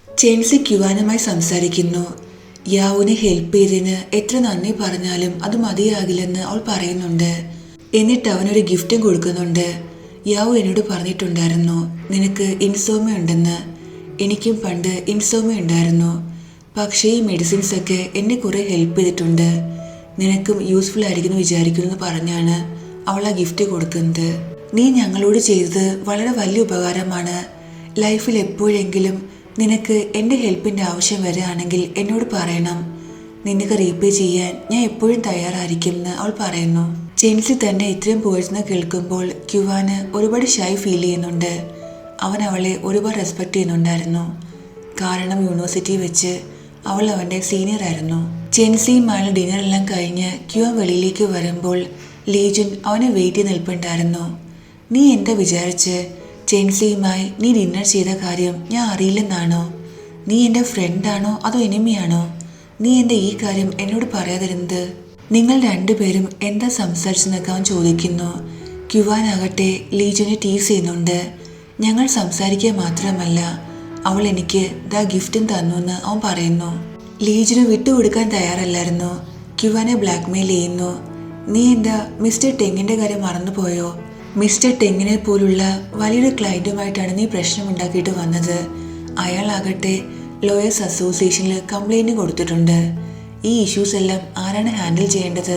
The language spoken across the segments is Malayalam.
ചേൻസി ക്യുവാനുമായി സംസാരിക്കുന്നു. യാവുനെ ഹെൽപ്പ് ചെയ്തതിന് എത്ര നന്ദി പറഞ്ഞാലും അത് മതിയാകില്ലെന്ന് അവൾ പറയുന്നുണ്ട്. എന്നിട്ട് അവനൊരു ഗിഫ്റ്റും കൊടുക്കുന്നുണ്ട്. യാവു എന്നോട് പറഞ്ഞിട്ടുണ്ടായിരുന്നു നിനക്ക് ഇൻസോമിയ ഉണ്ടെന്ന്. എനിക്കും പണ്ട് ഇൻസോമിയ ഉണ്ടായിരുന്നു. പക്ഷേ ഈ മെഡിസിൻസ് ഒക്കെ എന്നെ കുറെ ഹെൽപ്പ് ചെയ്തിട്ടുണ്ട്. നിനക്കും യൂസ്ഫുൾ ആയിരിക്കുമെന്ന് വിചാരിക്കുന്നു എന്ന് പറഞ്ഞാണ് അവൾ ആ ഗിഫ്റ്റ് കൊടുക്കുന്നത്. നീ ഞങ്ങളോട് ചെയ്തത് വളരെ വലിയ ഉപകാരമാണ്. ലൈഫിൽ എപ്പോഴെങ്കിലും നിനക്ക് എൻ്റെ ഹെൽപ്പിൻ്റെ ആവശ്യം വരികയാണെങ്കിൽ എന്നോട് പറയണം. നിനക്ക് റീപേ ചെയ്യാൻ ഞാൻ എപ്പോഴും തയ്യാറായിരിക്കും എന്ന് അവൾ പറയുന്നു. ചേൻസി തന്നെ ഇത്രയും പോഴ്സുന്ന കേൾക്കുമ്പോൾ ക്യുവാന് ഒരുപാട് ഷൈ ഫീൽ ചെയ്യുന്നുണ്ട്. അവൻ അവളെ ഒരുപാട് റെസ്പെക്ട് ചെയ്യുന്നുണ്ടായിരുന്നു. കാരണം യൂണിവേഴ്സിറ്റി വെച്ച് അവൾ അവൻ്റെ സീനിയർ ആയിരുന്നു. ചേൻസിയുമായുള്ള ഡിന്നറെല്ലാം കഴിഞ്ഞ് ക്യുവാൻ വെളിയിലേക്ക് വരുമ്പോൾ ലീജുൻ അവനെ വെയിറ്റ് ചെയ്ത് നിൽപ്പുണ്ടായിരുന്നു. നീ എന്താ വിചാരിച്ച് ചേൻസിയുമായി നീ ഡിന്നർ ചെയ്ത കാര്യം ഞാൻ അറിയില്ലെന്നാണോ? നീ എൻ്റെ ഫ്രണ്ടാണോ അതോ എനിമിയാണോ? നീ എന്താ ഈ കാര്യം എന്നോട് പറയാതിരുന്നത്? നിങ്ങൾ രണ്ടുപേരും എന്താ സംസാരിച്ചെന്നൊക്കെ അവൻ ചോദിക്കുന്നു. ക്യുവാനാകട്ടെ ലീജുനെ ടീസ് ചെയ്യുന്നുണ്ട്. ഞങ്ങൾ സംസാരിക്കുക മാത്രമല്ല അവൾ എനിക്ക് ദാ ഗിഫ്റ്റും തന്നു എന്ന് അവൻ പറയുന്നു. ലീജുന് വിട്ടുകൊടുക്കാൻ തയ്യാറല്ലായിരുന്നു. ക്യുവാനെ ബ്ലാക്ക്മെയിൽ ചെയ്യുന്നു. നീ എന്താ മിസ്റ്റർ ടെങ്ങിൻ്റെ കാര്യം മറന്നുപോയോ? മിസ്റ്റർ ടെങ്ങിനെ പോലുള്ള വലിയൊരു ക്ലയൻറ്റുമായിട്ടാണ് നീ പ്രശ്നമുണ്ടാക്കിയിട്ട് വന്നത്. അയാളാകട്ടെ ലോയേഴ്സ് അസോസിയേഷനിൽ കംപ്ലൈൻറ്റ് കൊടുത്തിട്ടുണ്ട്. ഈ ഇഷ്യൂസ് എല്ലാം ആരാണ് ഹാൻഡിൽ ചെയ്യേണ്ടത്?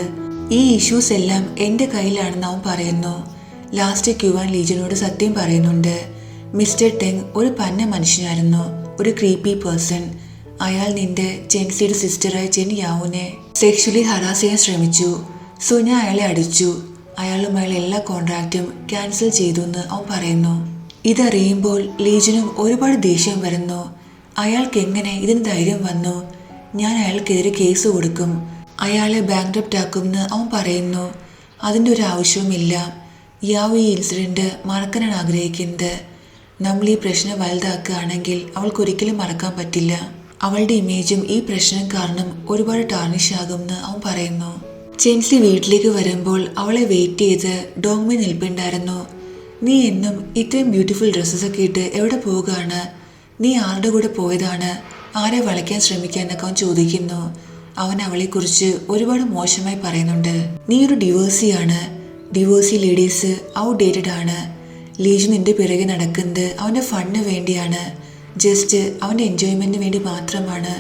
ഈ ഇഷ്യൂസ് എല്ലാം എൻ്റെ കയ്യിലാണെന്ന് അവൻ പറയുന്നു. ലാസ്റ്റ് ക്യുവാൻ ലീജനോട് സത്യം പറയുന്നുണ്ട്. മിസ്റ്റർ ടെങ് ഒരു പന്ന മനുഷ്യനായിരുന്നു, ഒരു ക്രീപ്പി പേഴ്സൺ. അയാൾ നിന്റെ ജെൻസിയുടെ സിസ്റ്ററായ ജെൻ യാവുനെ സെക്ഷലി ഹറാസ് ചെയ്യാൻ ശ്രമിച്ചു. സോ ഞാൻ അയാളെ അടിച്ചു. അയാളുമായുള്ള എല്ലാ കോൺട്രാക്റ്റും ക്യാൻസൽ ചെയ്തു എന്ന് അവൻ പറയുന്നു. ഇതറിയുമ്പോൾ ലീജനും ഒരുപാട് ദേഷ്യം വരുന്നു. അയാൾക്ക് എങ്ങനെ ഇതിന് ധൈര്യം വന്നു? ഞാൻ അയാൾക്കെതിരെ കേസ് കൊടുക്കും, അയാളെ ബാങ്ക്രപ്റ്റ് ആക്കുമെന്ന് അവൻ പറയുന്നു. അതിൻ്റെ ഒരു ആവശ്യവുമില്ല. യാവു ഈ ഇൻസിഡൻറ്റ് മറക്കാനാണ് ആഗ്രഹിക്കുന്നത്. നമ്മൾ ഈ പ്രശ്നം വലുതാക്കുകയാണെങ്കിൽ അവൾക്കൊരിക്കലും മറക്കാൻ പറ്റില്ല. അവളുടെ ഇമേജും ഈ പ്രശ്നം കാരണം ഒരുപാട് ടാർണിഷ് ആകുമെന്ന് അവൻ പറയുന്നു. ചേൻസി വീട്ടിലേക്ക് വരുമ്പോൾ അവളെ വെയിറ്റ് ചെയ്ത് ഡോങ്മി നിൽപ്പുണ്ടായിരുന്നു. നീ എന്നും ഇത്രയും ബ്യൂട്ടിഫുൾ ഡ്രസ്സസൊക്കെ ഇട്ട് എവിടെ പോവുകയാണ്? നീ ആരുടെ കൂടെ പോയതാണ്? ആരെ വളയ്ക്കാൻ ശ്രമിക്കാന്നൊക്കെ അവൻ ചോദിക്കുന്നു. അവൻ അവളെക്കുറിച്ച് ഒരുപാട് മോശമായി പറയുന്നുണ്ട്. നീ ഒരു ഡിവോഴ്സിയാണ്. ഡിവോഴ്സി ലേഡീസ് ഔട്ട്ഡേറ്റഡ് ആണ്. ലീജു നിന്റെ പിറകെ നടക്കുന്നത് അവൻ്റെ ഫണ്ടിന് വേണ്ടിയാണ്. ജസ്റ്റ് അവൻ്റെ എൻജോയ്മെൻറ്റിന് വേണ്ടി മാത്രമാണ്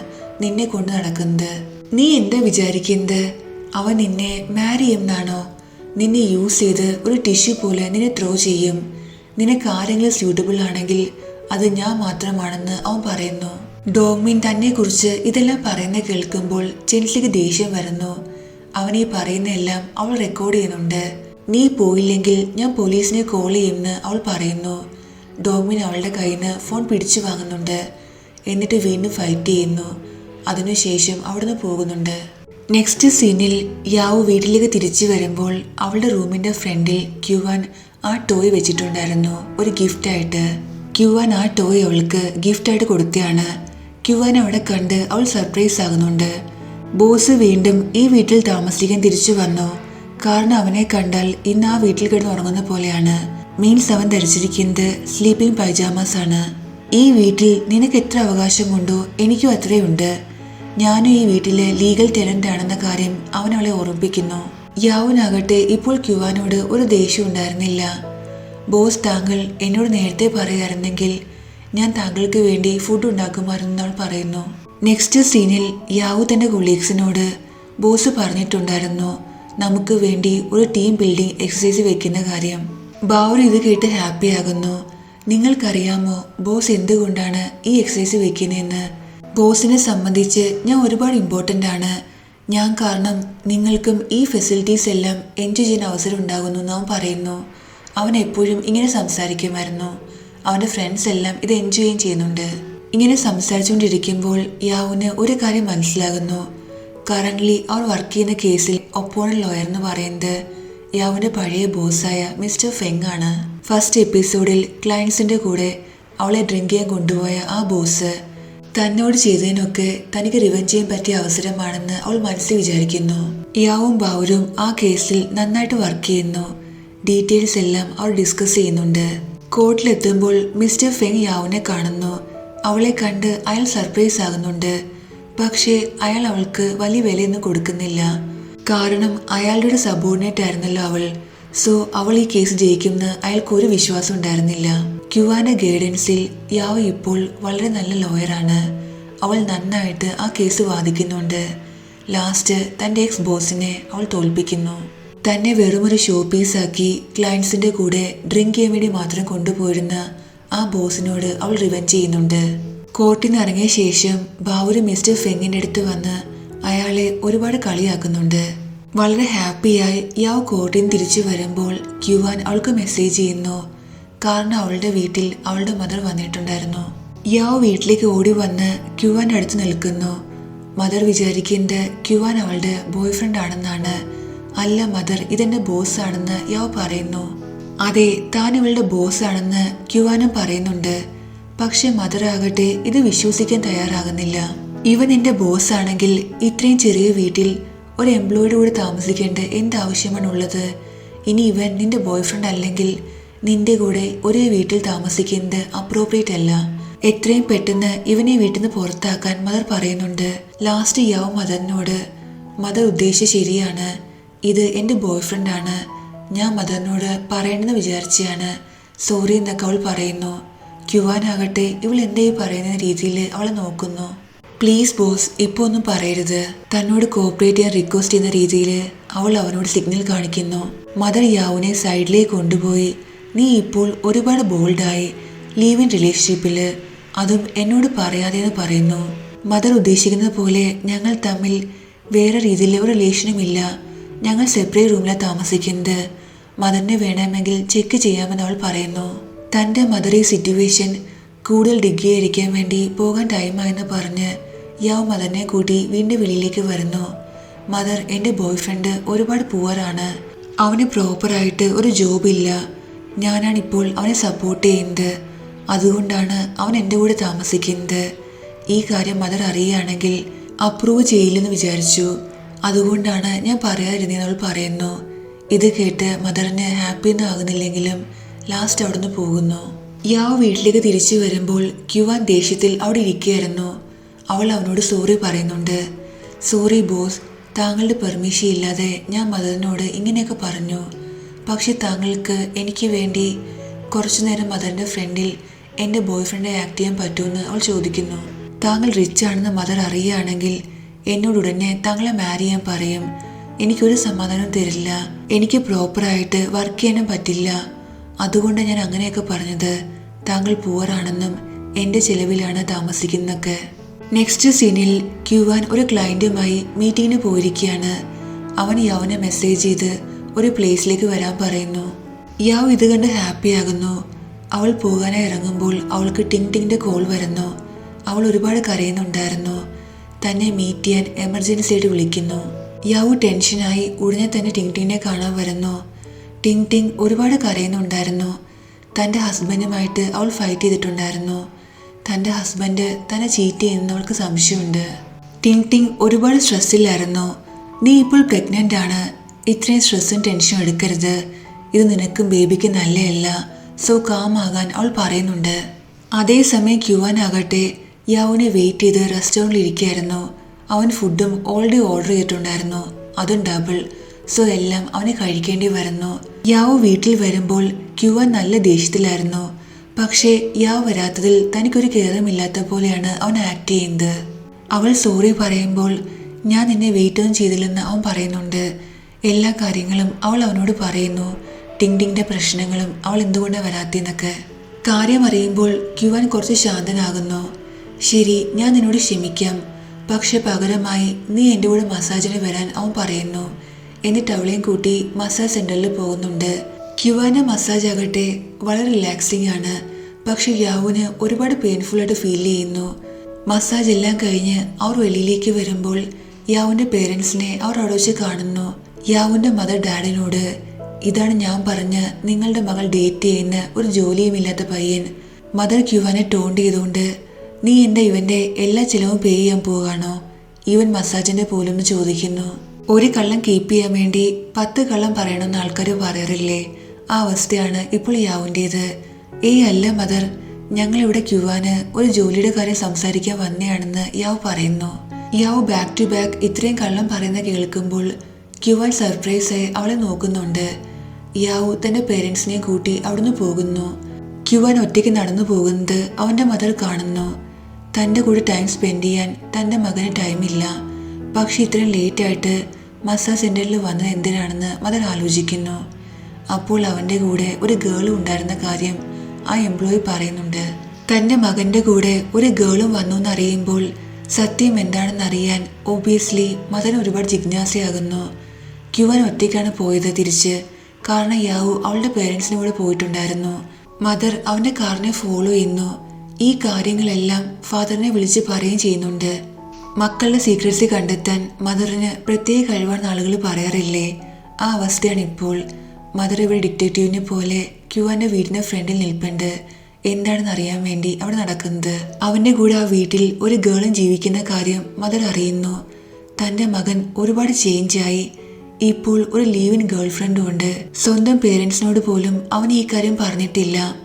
നിന്നെ കൊണ്ട് നടക്കുന്നത്. നീ എന്താ വിചാരിക്കുന്നത്? അവൻ നിന്നെ മാരി ചെയ്യുമെന്നാണോ? നിന്നെ യൂസ് ചെയ്ത് ഒരു ടിഷ്യൂ പോലെ നിന്നെ ത്രോ ചെയ്യും. നിനക്ക് ആരെങ്കിലും സ്യൂട്ടബിൾ ആണെങ്കിൽ അത് ഞാൻ മാത്രമാണെന്ന് അവൻ പറയുന്നു. ഡോങ്മിൻ തന്നെ കുറിച്ച് ഇതെല്ലാം പറയുന്നത് കേൾക്കുമ്പോൾ ജെൻസിക്ക് ദേഷ്യം വരുന്നു. അവനീ പറയുന്നതെല്ലാം അവൾ റെക്കോർഡ് ചെയ്യുന്നുണ്ട്. നീ പോയില്ലെങ്കിൽ ഞാൻ പോലീസിനെ കോൾ ചെയ്യുമെന്ന് അവൾ പറയുന്നു. ഡോങ്മിൻ അവളുടെ കയ്യിൽ നിന്ന് ഫോൺ പിടിച്ചു വാങ്ങുന്നുണ്ട്. എന്നിട്ട് വീണ്ടും ഫൈറ്റ് ചെയ്യുന്നു. അതിനുശേഷം അവിടുന്ന് പോകുന്നുണ്ട്. നെക്സ്റ്റ് സീനിൽ യാവു വീട്ടിലേക്ക് തിരിച്ചു വരുമ്പോൾ അവളുടെ റൂമിൻ്റെ ഫ്രണ്ടിൽ ക്യുവാൻ ആ ടോയ് വെച്ചിട്ടുണ്ടായിരുന്നു ഒരു ഗിഫ്റ്റായിട്ട്. ക്യുവാൻ ആ ടോയ് അവൾക്ക് ഗിഫ്റ്റായിട്ട് കൊടുത്തതാണ്. ക്യുവാൻ അവിടെ കണ്ട് അവൾ സർപ്രൈസ് ആകുന്നുണ്ട്. ബോസ് വീണ്ടും ഈ വീട്ടിൽ താമസിക്കാൻ തിരിച്ചു വന്നു. കാരണം അവനെ കണ്ടാൽ ഇന്ന് ആ വീട്ടിൽ കിടന്ന് ഉറങ്ങുന്ന പോലെയാണ്. മീൻസ് അവൻ ധരിച്ചിരിക്കുന്നത് സ്ലീപ്പിംഗ് പൈജാമാസ് ആണ്. ഈ വീട്ടിൽ നിനക്ക് എത്ര അവകാശമുണ്ടോ എനിക്കും അത്രയുണ്ട്. ഞാനും ഈ വീട്ടിലെ ലീഗൽ ടെനന്റ് ആണെന്ന കാര്യം അവൻ അവളെ ഓർമ്മിപ്പിക്കുന്നു. യാവുനാകട്ടെ ഇപ്പോൾ ക്യുവാനോട് ഒരു ദേഷ്യം ഉണ്ടായിരുന്നില്ല. ബോസ്, താങ്കൾ എന്നോട് നേരത്തെ പറയുമായിരുന്നെങ്കിൽ ഞാൻ താങ്കൾക്ക് വേണ്ടി ഫുഡ് ഉണ്ടാക്കുമായിരുന്നു അവൾ പറയുന്നു. നെക്സ്റ്റ് സീനിൽ യാവു തൻ്റെ കൊളീഗ്സിനോട് ബോസ് പറഞ്ഞിട്ടുണ്ടായിരുന്നു നമുക്ക് വേണ്ടി ഒരു ടീം ബിൽഡിംഗ് എക്സസൈസ് വെക്കുന്ന കാര്യം. ബാവർ ഇത് കേട്ട് ഹാപ്പി ആകുന്നു. നിങ്ങൾക്കറിയാമോ ബോസ് എന്തുകൊണ്ടാണ് ഈ എക്സസൈസ് വെക്കുന്നതെന്ന്? ബോസിനെ സംബന്ധിച്ച് ഞാൻ ഒരുപാട് ഇമ്പോർട്ടൻ്റ് ആണ്. ഞാൻ കാരണം നിങ്ങൾക്കും ഈ ഫെസിലിറ്റീസ് എല്ലാം എൻജോയ് ചെയ്യാൻ അവസരം ഉണ്ടാകുന്നു എന്ന് അവൻ പറയുന്നു. അവൻ എപ്പോഴും ഇങ്ങനെ സംസാരിക്കുമായിരുന്നു. അവൻ്റെ ഫ്രണ്ട്സ് എല്ലാം ഇത് എൻജോയ് ചെയ്യുന്നുണ്ട്. ഇങ്ങനെ സംസാരിച്ചുകൊണ്ടിരിക്കുമ്പോൾ യാവുന് ഒരു കാര്യം മനസ്സിലാകുന്നു. കറൻ്റ്ലി അവർ വർക്ക് ചെയ്യുന്ന കേസിൽ ഒപ്പോണന്റ് ലോയർ എന്ന് പറയുന്നത് യാവുൻ്റെ പഴയ ബോസായ മിസ്റ്റർ ഫെങ് ആണ്. ഫസ്റ്റ് എപ്പിസോഡിൽ ക്ലയൻസിൻ്റെ കൂടെ അവളെ ഡ്രിങ്ക് ചെയ്യാൻ കൊണ്ടുപോയ ആ ബോസ് തന്നോട് ചെയ്തതിനൊക്കെ തനിക്ക് റിവെഞ്ച് ചെയ്യാൻ പറ്റിയ അവസരമാണെന്ന് അവൾ മനസ്സിൽ വിചാരിക്കുന്നു. യാവും ബാവരും ആ കേസിൽ നന്നായിട്ട് വർക്ക് ചെയ്യുന്നു. ഡീറ്റെയിൽസ് എല്ലാം അവർ ഡിസ്കസ് ചെയ്യുന്നുണ്ട്. കോർട്ടിലെത്തുമ്പോൾ മിസ്റ്റർ ഫെങ് യാവുനെ കാണുന്നു. അവളെ കണ്ട് അയാൾ സർപ്രൈസ് ആകുന്നുണ്ട്. പക്ഷേ അയാൾ അവൾക്ക് വലിയ വിലയൊന്നും കൊടുക്കുന്നില്ല. കാരണം അയാളുടെ ഒരു സബോർഡിനേറ്റ് ആയിരുന്നല്ലോ അവൾ. സോ അവൾ ഈ കേസ് ജയിക്കുമെന്ന് അയാൾക്കൊരു വിശ്വാസം ഉണ്ടായിരുന്നില്ല. ക്യുവാന്റെ ഗൈഡൻസിൽ യാവോ ഇപ്പോൾ വളരെ നല്ല ലോയറാണ്. അവൾ നന്നായിട്ട് ആ കേസ് വാദിക്കുന്നുണ്ട്. ലാസ്റ്റ് തൻ്റെ എക്സ് ബോസിനെ അവൾ തോൽപ്പിക്കുന്നു. തന്നെ വെറുമൊരു ഷോ പീസാക്കി ക്ലയൻസിന്റെ കൂടെ ഡ്രിങ്ക് ചെയ്യാൻ വേണ്ടി മാത്രം കൊണ്ടുപോയിരുന്ന ആ ബോസിനോട് അവൾ റിവെഞ്ച് ചെയ്യുന്നുണ്ട്. കോർട്ടിൽ നിന്ന് ഇറങ്ങിയ ശേഷം ബാവുര് മിസ്റ്റർ ഫെങ്ങിന്റെ അടുത്ത് വന്ന് അയാളെ ഒരുപാട് കളിയാക്കുന്നുണ്ട്. വളരെ ഹാപ്പിയായി യാവ് കോർട്ടിൽ നിന്ന് തിരിച്ചു വരുമ്പോൾ ക്യുവാൻ അവൾക്ക് മെസ്സേജ് ചെയ്യുന്നു. കാരണം അവളുടെ വീട്ടിൽ അവളുടെ മദർ വന്നിട്ടുണ്ടായിരുന്നു. യാവ് വീട്ടിലേക്ക് ഓടി വന്ന് ക്യുവാന്റെ അടുത്ത് നിൽക്കുന്നു. മദർ വിചാരിക്കുന്നത് ക്യുവാൻ അവളുടെ ബോയ് ഫ്രണ്ട് ആണെന്നാണ്. അല്ല മദർ, ഇതെന്റെ ബോസ് ആണെന്ന് യാവ് പറയുന്നു. അതെ, താൻ ഇവളുടെ ബോസ് ആണെന്ന് ക്യുവാനും പറയുന്നുണ്ട്. പക്ഷെ മദർ ആകട്ടെ ഇത് വിശ്വസിക്കാൻ തയ്യാറാകുന്നില്ല. ഇവൻ എന്റെ ബോസ് ആണെങ്കിൽ ഇത്രയും ചെറിയ വീട്ടിൽ ഒരു എംപ്ലോയിയുടെ കൂടെ താമസിക്കേണ്ട എന്താവശ്യമാണുള്ളത്? ഇനി ഇവൻ നിന്റെ ബോയ് ഫ്രണ്ട് അല്ലെങ്കിൽ നിന്റെ കൂടെ ഒരേ വീട്ടിൽ താമസിക്കുന്നത് അപ്രോപ്രിയേറ്റ് അല്ല. എത്രയും പെട്ടെന്ന് ഇവനെ വീട്ടിൽ നിന്ന് പുറത്താക്കാൻ മദർ പറയുന്നുണ്ട്. ലാസ്റ്റ് യാവ് മദറിനോട്, മദർ ഉദ്ദേശിച്ച ശരിയാണ്, ഇത് എൻ്റെ ബോയ് ഫ്രണ്ടാണ്, ഞാൻ മദറിനോട് പറയണമെന്ന് വിചാരിച്ചാണ്, സോറി എന്നൊക്കെ അവൾ പറയുന്നു. ക്യുവാനാകട്ടെ ഇവൾ എന്തായി പറയുന്ന രീതിയിൽ അവളെ നോക്കുന്നു. പ്ലീസ് ബോസ്, ഇപ്പോൾ ഒന്നും പറയരുത്. തന്നോട് കോപ്പറേറ്റ് ചെയ്യാൻ റിക്വസ്റ്റ് ചെയ്യുന്ന രീതിയിൽ അവൾ അവനോട് സിഗ്നൽ കാണിക്കുന്നു. മദർ യാവുനെ സൈഡിലേക്ക് കൊണ്ടുപോയി, നീ ഇപ്പോൾ ഒരുപാട് ബോൾഡായി ലീവ് ഇൻ റിലേഷൻഷിപ്പിൽ, അതും എന്നോട് പറയാതെ എന്ന് പറയുന്നു. മദർ ഉദ്ദേശിക്കുന്ന പോലെ ഞങ്ങൾ തമ്മിൽ വേറെ രീതിയിൽ ഒരു റിലേഷനും ഇല്ല. ഞങ്ങൾ സെപ്പറേറ്റ് റൂമിലാണ് താമസിക്കുന്നത്. മദറിനെ വേണമെങ്കിൽ ചെക്ക് ചെയ്യാമെന്ന് അവൾ പറയുന്നു. തൻ്റെ മദർ ഈ സിറ്റുവേഷൻ കൂടുതൽ ഡിഗ്ഗീകരിക്കാൻ വേണ്ടി പോകാൻ ടൈമായെന്ന് പറഞ്ഞ് യാവ് മദറിനെ കൂട്ടി വീണ്ടും വെളിയിലേക്ക് വരുന്നു. മദർ, എൻ്റെ ബോയ് ഫ്രണ്ട് ഒരുപാട് പുവറാണ്. അവന് പ്രോപ്പറായിട്ട് ഒരു ജോബില്ല. ഞാനാണിപ്പോൾ അവനെ സപ്പോർട്ട് ചെയ്യുന്നത്. അതുകൊണ്ടാണ് അവൻ എൻ്റെ കൂടെ താമസിക്കുന്നത്. ഈ കാര്യം മദർ അറിയുകയാണെങ്കിൽ അപ്രൂവ് ചെയ്യില്ലെന്ന് വിചാരിച്ചു. അതുകൊണ്ടാണ് ഞാൻ പറയാതിരുന്നതെന്ന് അവൾ പറയുന്നു. ഇത് കേട്ട് മദറിന് ഹാപ്പിയൊന്നും ആകുന്നില്ലെങ്കിലും ലാസ്റ്റ് അവിടുന്ന് പോകുന്നു. യാവ് വീട്ടിലേക്ക് തിരിച്ചു വരുമ്പോൾ ക്യുവാൻ ദേഷ്യത്തിൽ അവിടെ ഇരിക്കുകയായിരുന്നു. അവൾ അവനോട് സോറി പറയുന്നുണ്ട്. സോറി ബോസ്, താങ്കളുടെ പെർമിഷൻ ഇല്ലാതെ ഞാൻ മദറിനോട് ഇങ്ങനെയൊക്കെ പറഞ്ഞു. പക്ഷെ താങ്കൾക്ക് എനിക്ക് വേണ്ടി കുറച്ചു നേരം മദറിൻ്റെ ഫ്രണ്ടിൽ എൻ്റെ ബോയ് ഫ്രണ്ടെ ആക്ട് ചെയ്യാൻ പറ്റുമെന്ന് അവൾ ചോദിക്കുന്നു. താങ്കൾ റിച്ച് ആണെന്ന് മദർ അറിയുകയാണെങ്കിൽ എന്നോട് ഉടനെ താങ്കളെ മാരി ചെയ്യാൻ പറയും. എനിക്കൊരു സമാധാനം തരില്ല. എനിക്ക് പ്രോപ്പറായിട്ട് വർക്ക് ചെയ്യാനും പറ്റില്ല. അതുകൊണ്ട് ഞാൻ അങ്ങനെയൊക്കെ പറഞ്ഞത്. താങ്കൾ പൂവറാണെന്നും എൻ്റെ ചിലവിലാണ് താമസിക്കുന്നതൊക്കെ. നെക്സ്റ്റ് സീനിൽ ക്യുവാൻ ഒരു ക്ലയൻറ്റുമായി മീറ്റിങ്ങിന് പോയിരിക്കുകയാണ്. അവൻ യാവിനെ മെസ്സേജ് ചെയ്ത് ഒരു പ്ലേസിലേക്ക് വരാൻ പറയുന്നു. യാവ് ഇത് കണ്ട് ഹാപ്പിയാകുന്നു. അവൾ പോകാനായി ഇറങ്ങുമ്പോൾ അവൾക്ക് ടിങ് ടിങ്ങിൻ്റെ കോൾ വരുന്നു. അവൾ ഒരുപാട് കരയുന്നുണ്ടായിരുന്നു. തന്നെ മീറ്റ് ചെയ്യാൻ എമർജൻസി ആയിട്ട് വിളിക്കുന്നു. യാവു ടെൻഷനായി ഉടനെ തന്നെ ടിങ് ടിങ്ങിനെ കാണാൻ വരുന്നു. ടിങ് ടിങ് ഒരുപാട് കരയുന്നുണ്ടായിരുന്നു. തൻ്റെ ഹസ്ബൻഡുമായിട്ട് അവൾ ഫൈറ്റ് ചെയ്തിട്ടുണ്ടായിരുന്നു. തൻ്റെ ഹസ്ബൻഡ് തന്നെ ചീറ്റ് ചെയ്യുന്ന അവൾക്ക് സംശയമുണ്ട്. ടിങ് ടിങ് ഒരുപാട് സ്ട്രെസ്സിലായിരുന്നു. നീ ഇപ്പോൾ പ്രഗ്നൻ്റ് ആണ്. ഇത്രയും സ്ട്രെസ്സും ടെൻഷനും എടുക്കരുത്. ഇത് നിനക്കും ബേബിക്കും നല്ലതല്ല. സോ കാമാകാൻ അവൾ പറയുന്നുണ്ട്. അതേസമയം ക്യുവാൻ ആകട്ടെ യാവുനെ വെയിറ്റ് ചെയ്ത് റെസ്റ്റോറൻറ്റിൽ ഇരിക്കുകയായിരുന്നു. അവൻ ഫുഡും ഓൾറെഡി ഓർഡർ ചെയ്തിട്ടുണ്ടായിരുന്നു, അതും ഡബിൾ. സോ എല്ലാം അവന് കഴിക്കേണ്ടി വരുന്നു. യാവു വീട്ടിൽ വരുമ്പോൾ ക്യുവാൻ നല്ല ദേഷ്യത്തിലായിരുന്നു. പക്ഷേ യാവ് വരാത്തതിൽ തനിക്കൊരു കെയറുമില്ലാത്ത പോലെയാണ് അവൻ ആക്ട് ചെയ്യുന്നത്. അവൾ സോറി പറയുമ്പോൾ ഞാൻ നിന്നെ വെയിറ്റ് ഒന്നും ചെയ്തില്ലെന്ന് അവൻ പറയുന്നുണ്ട്. എല്ലാ കാര്യങ്ങളും അവൾ അവനോട് പറയുന്നു. ടിങ് ടിങ്ങിൻ്റെ പ്രശ്നങ്ങളും അവൾ എന്തുകൊണ്ടാണ് വരാത്തതെന്നൊക്കെ. കാര്യം അറിയുമ്പോൾ ക്യുവാൻ കുറച്ച് ശാന്തനാകുന്നു. ശരി, ഞാൻ നിന്നോട് ക്ഷമിക്കാം. പക്ഷെ പകരമായി നീ എൻ്റെ കൂടെ മസാജിന് വരാൻ അവൻ പറയുന്നു. എന്നിട്ട് അവളെയും കൂട്ടി മസാജ് സെൻറ്ററിൽ പോകുന്നുണ്ട്. ക്യുവാൻ്റെ മസാജ് ആകട്ടെ വളരെ റിലാക്സിങ് ആണ്. പക്ഷെ യാവുന് ഒരുപാട് പെയിൻഫുള്ളായിട്ട് ഫീൽ ചെയ്യുന്നു. മസാജ് എല്ലാം കഴിഞ്ഞ് അവർ വെളിയിലേക്ക് വരുമ്പോൾ യാവുൻ്റെ പേരൻസിനെ അവർ അവിടെ വെച്ച് കാണുന്നു. യാവുൻ്റെ മദർ ഡാഡിനോട്, ഇതാണ് ഞാൻ പറഞ്ഞ നിങ്ങളുടെ മകൾ ഡേറ്റ് ചെയ്യുന്ന ഒരു ജോലിയുമില്ലാത്ത പയ്യൻ. മദർ ക്യുവാനെ ടോണ്ട് ചെയ്തുകൊണ്ട്, നീ എൻ്റെ ഇവൻ്റെ എല്ലാ ചിലവും പേ ചെയ്യാൻ പോവുകയാണോ? ഈവൻ മസാജിൻ്റെ പോലും എന്ന് ചോദിക്കുന്നു. ഒരു കള്ളം കീപ്പ് ചെയ്യാൻ വേണ്ടി 10 കള്ളം പറയണമെന്ന് ആൾക്കാർ പറയാറില്ലേ? ആ അവസ്ഥയാണ് ഇപ്പോൾ യാവുൻ്റേത്. അല്ല മദർ, ഞങ്ങളിവിടെ ക്യുവാന് ഒരു ജോലിയുടെ കാര്യം സംസാരിക്കാൻ വന്നെയാണെന്ന് യാവ് പറയുന്നു. യാവ് ബാക്ക് ടു ബാക്ക് ഇത്രയും കള്ളം പറയുന്ന കേൾക്കുമ്പോൾ ക്യുവാൻ സർപ്രൈസായി അവളെ നോക്കുന്നുണ്ട്. യാവ് തന്റെ പേരൻസിനെയും കൂട്ടി അവിടുന്ന് പോകുന്നു. ക്യുവാൻ ഒറ്റയ്ക്ക് നടന്നു പോകുന്നത് അവന്റെ മദർ കാണുന്നു. തന്റെ കൂടെ ടൈം സ്പെൻഡ് ചെയ്യാൻ തന്റെ മകന് ടൈമില്ല. പക്ഷെ ഇത്രയും ലേറ്റായിട്ട് മസാജ് സെന്ററിൽ വന്നത് എന്തിനാണെന്ന് മദർ ആലോചിക്കുന്നു. അപ്പോൾ അവന്റെ കൂടെ ഒരു ഗേളും ഉണ്ടായിരുന്ന കാര്യം ആ എംപ്ലോയി പറയുന്നുണ്ട്. തന്റെ മകന്റെ കൂടെ ഒരു ഗേളും വന്നു എന്നറിയുമ്പോൾ സത്യം എന്താണെന്നറിയാൻ ഒബിയസ്ലി മദർ ഒരുപാട് ജിജ്ഞാസയാകുന്നു. ക്യുവാൻ ഒറ്റയ്ക്കാണ് പോയത് തിരിച്ച്. കാരണം യാവു അവളുടെ പേരൻസിന് കൂടെ പോയിട്ടുണ്ടായിരുന്നു. മദർ അവന്റെ കാറിനെ ഫോളോ ചെയ്യുന്നു. ഈ കാര്യങ്ങളെല്ലാം ഫാദറിനെ വിളിച്ച് പറയുകയും ചെയ്യുന്നുണ്ട്. മക്കളുടെ സീക്രട്സി കണ്ടെത്താൻ മദറിന് പ്രത്യേക കഴിവാണെന്ന് ആളുകൾ പറയാറില്ലേ? ആ അവസ്ഥയാണ് ഇപ്പോൾ. മദർ ഇവിടെ ഡിറ്റക്റ്റീവിനെ പോലെ ക്യുവാന്റെ വീടിന്റെ ഫ്രണ്ടിൽ നിൽപ്പുണ്ട്. എന്താണെന്ന് അറിയാൻ വേണ്ടി അവിടെ നടക്കുന്നത്. അവന്റെ കൂടെ ആ വീട്ടിൽ ഒരു ഗേളും ജീവിക്കുന്ന കാര്യം മദർ അറിയുന്നു. തന്റെ മകൻ ഒരുപാട് ചേഞ്ചായി. ഇപ്പോൾ ഒരു ലീവിൻ ഗേൾഫ്രണ്ടും ഉണ്ട്. സ്വന്തം പേരൻസിനോട് പോലും അവൻ ഈ കാര്യം പറഞ്ഞിട്ടില്ല.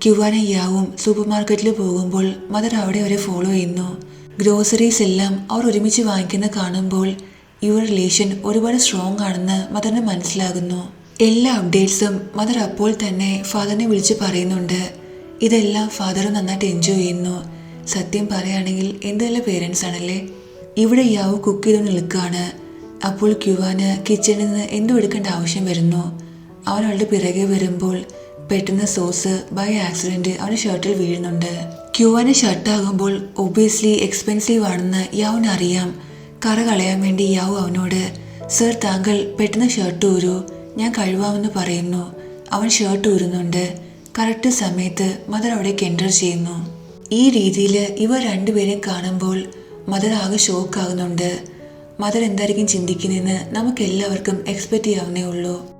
ക്യുവാനെ യാവും സൂപ്പർ മാർക്കറ്റിൽ പോകുമ്പോൾ മദർ അവിടെ അവരെ ഫോളോ ചെയ്യുന്നു. ഗ്രോസറീസ് എല്ലാം അവർ ഒരുമിച്ച് വാങ്ങിക്കുന്ന കാണുമ്പോൾ ഇവർ റിലേഷൻ ഒരുപാട് സ്ട്രോങ് ആണെന്ന് മദറിന് മനസ്സിലാകുന്നു. എല്ലാ അപ്ഡേറ്റ്സും മദർ അപ്പോൾ തന്നെ ഫാദറിനെ വിളിച്ച് പറയുന്നുണ്ട്. ഇതെല്ലാം ഫാദർ നന്നായിട്ട് എൻജോയ് ചെയ്യുന്നു. സത്യം പറയുകയാണെങ്കിൽ എന്തെല്ലാം പേരൻസ് ആണല്ലേ. ഇവിടെ യാവു കുക്ക് ചെയ്ത് നിൽക്കുകയാണ്. അപ്പോൾ ക്യുവാന് കിച്ചണിൽ നിന്ന് എന്തോ എടുക്കേണ്ട ആവശ്യം വരുന്നു. അവൻ അവളുടെ പിറകെ വരുമ്പോൾ പെട്ടെന്ന് സോസ് ബൈ ആക്സിഡന്റ് അവന്റെ ഷർട്ടിൽ വീഴുന്നുണ്ട്. ക്യുവാന് ഷർട്ടാകുമ്പോൾ ഒബിയസ്ലി എക്സ്പെൻസീവ് ആണെന്ന് യാവുന് അറിയാം. കറ കളയാൻ വേണ്ടി യാവു അവനോട്, സർ താങ്കൾ പെട്ടെന്ന് ഷർട്ട് ഊരൂ, ഞാൻ കഴുകാമെന്ന് പറയുന്നു. അവൻ ഷർട്ട് ഊരുന്നുണ്ട്. കറക്റ്റ് സമയത്ത് മദർ അവിടേക്ക് എൻ്റർ ചെയ്യുന്നു. ഈ രീതിയിൽ ഇവർ രണ്ടുപേരെയും കാണുമ്പോൾ മദർ ആകെ ഷോക്കാകുന്നുണ്ട്. മദർ എന്തായിരിക്കും ചിന്തിക്കുന്നതെന്ന് നമുക്ക് എല്ലാവർക്കും എക്സ്പെക്റ്റ് ചെയ്യാവുന്നേ ഉള്ളൂ.